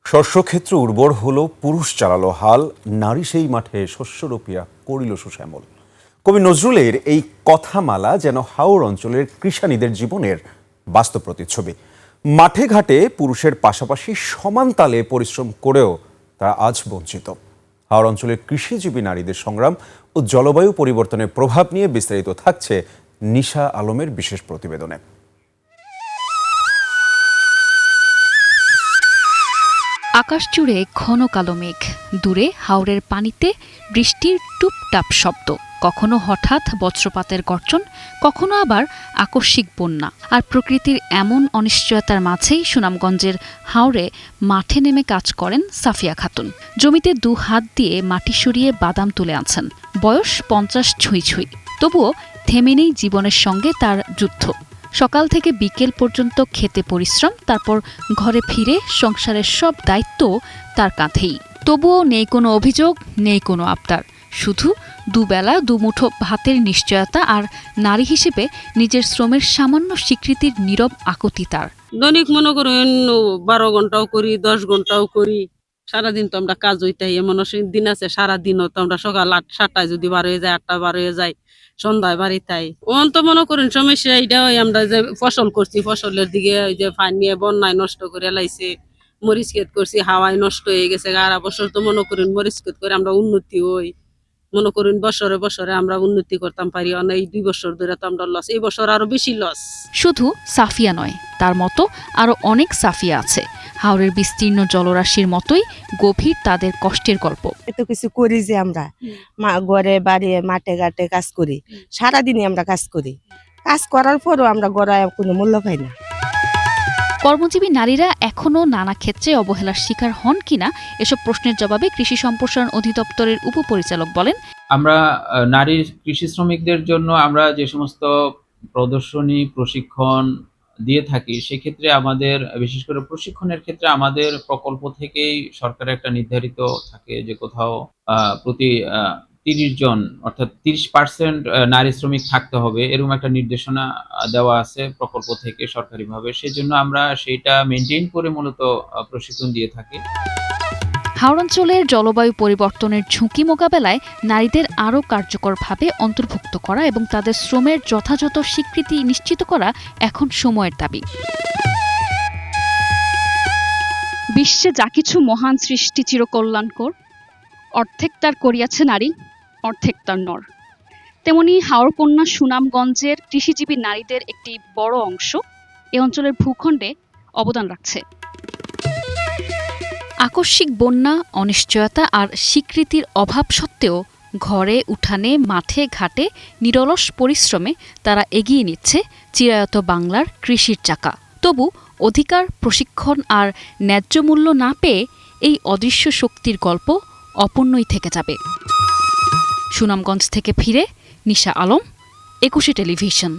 শস্যক্ষেত্র উর্বর হলো, পুরুষ চালালো হাল, নারী সেই মাঠে শস্য রোপিয়া করিল সুশ্যামল। কবি নজরুলের এই কথামালা যেন হাওর অঞ্চলের কৃষানীদের জীবনের বাস্তব প্রতিচ্ছবি। মাঠে ঘাটে পুরুষের পাশাপাশি সমান তালে পরিশ্রম করেও তারা আজ বঞ্চিত। হাওর অঞ্চলের কৃষিজীবী নারীদের সংগ্রাম ও জলবায়ু পরিবর্তনের প্রভাব নিয়ে বিস্তারিত থাকছে নিশা আলমের বিশেষ প্রতিবেদনে। আকাশ জুড়ে ঘন কালো মেঘ, দূরে হাওরের পানিতে বৃষ্টির টুপটাপ শব্দ, কখনো হঠাৎ বজ্রপাতের গর্জন, কখনো আবার আকস্মিক বন্যা। আর প্রকৃতির এমন অনিশ্চয়তার মাঝেই সুনামগঞ্জের হাওরে মাঠে নেমে কাজ করেন সাফিয়া খাতুন। জমিতে 2 হাত দিয়ে মাটি সরিয়ে বাদাম তুলে আনছেন। বয়স 50 ছুঁই ছুঁই, তবুও থেমে নেই জীবনের সঙ্গে তার যুদ্ধ। সকাল থেকে বিকেল পর্যন্ত খেতে পরিশ্রম, তারপর ঘরে ফিরে সংসারের সব দায়িত্ব তার কাঁধেই। তবুও নেই কোনো অভিযোগ, নেই কোনো আবদার, শুধু দুবেলা দুমুঠো ভাতের নিশ্চয়তা আর নারী হিসেবে নিজের শ্রমের সামান্য স্বীকৃতির নীরব আকুতি তার। দৈনিক মনে করেন 12 ঘন্টাও করি, 10 ঘন্টাও করি। সারাদিন তো আমরা কাজ হইতাই, এমন দিন আছে সারাদিনও তো আমরা সকাল 7টায় যদি বার হয়ে যায়, 8টা বার হয়ে যায়, সন্ধ্যায় বাড়িতাই। ওন তো মনে করেন সমস্যা এইটা, আমরা যে ফসল করছি, ফসলের দিকে ওই যে পানি বন্যায় নষ্ট করে লাইছে, মরিচ ক্ষেত করছি, হাওয়ায় নষ্ট হয়ে গেছে। আর বছর তো মনে করেন মরিচ ক্ষেত করে আমরা উন্নতি হই, মনে করেন বছরে বছরে আমরা উন্নতি করতাম পারি। এই 2 বছর ধরে তো আমরা লস, এই বছর আরো বেশি লস। শুধু সাফিয়া নয়, তার মতো আরো অনেক সাফিয়া আছে। হাওরের বিস্তীর্ণ জলরাশির মতোই গভীর তাদের কষ্টের গল্প। এত কিছু করি যে আমরা ঘরে বাড়ি মাঠে ঘাটে কাজ করি, সারাদিনই আমরা কাজ করি। কাজ করার পরও আমরা গড়ায় কোনো মূল্য পাই না। কর্মজীবী নারীরা এখনও নানা ক্ষেত্রে অবহেলার শিকার হন কিনা, এসব প্রশ্নের জবাবে কৃষি সম্প্রসারণ অধিদপ্তরের উপপরিচালক বলেন, আমরা নারী কৃষি শ্রমিকদের জন্য আমরা যে সমস্ত প্রদর্শনী প্রশিক্ষণ দিয়ে থাকি, সেক্ষেত্রে আমাদের বিশেষ করে প্রশিক্ষণের ক্ষেত্রে আমাদের প্রকল্প থেকেই সরকারের একটা নির্ধারিত থাকে যে কোথাও প্রতি 30 জন অর্থাৎ 30% নারী শ্রমিক থাকতে হবে, এরকম একটা নির্দেশনা দেওয়া আছে প্রকল্প থেকে সরকারিভাবে। সেজন্য আমরা সেইটা মেনটেন করে মূলত প্রশিক্ষণ দিয়ে থাকি। হাওর অঞ্চলের জলবায়ু পরিবর্তনের ঝুঁকি মোকাবেলায় নারীদের আরও কার্যকরভাবে অন্তর্ভুক্ত করা এবং তাদের শ্রমের যথাযথ স্বীকৃতি নিশ্চিত করা এখন সময়ের দাবি। বিশ্বে যা কিছু মহান সৃষ্টি চিরকল্যাণকর, অর্ধেক তার করিয়াছে নারী, অর্ধেক তার নর। তেমনি হাওর কন্যা সুনামগঞ্জের কৃষিজীবী নারীদের একটি বড় অংশ এ অঞ্চলের ভূখণ্ডে অবদান রাখছে। আকস্মিক বন্যা, অনিশ্চয়তা আর স্বীকৃতির অভাব সত্ত্বেও ঘরে উঠানে মাঠে ঘাটে নিরলস পরিশ্রমে তারা এগিয়ে নিচ্ছে চিরায়ত বাংলার কৃষির চাকা। তবু অধিকার, প্রশিক্ষণ আর ন্যায্য মূল্য না পেয়ে এই অদৃশ্য শক্তির গল্প অপূর্ণই থেকে যাবে। সুনামগঞ্জ থেকে ফিরে নিশা আলম, 21 টেলিভিশন।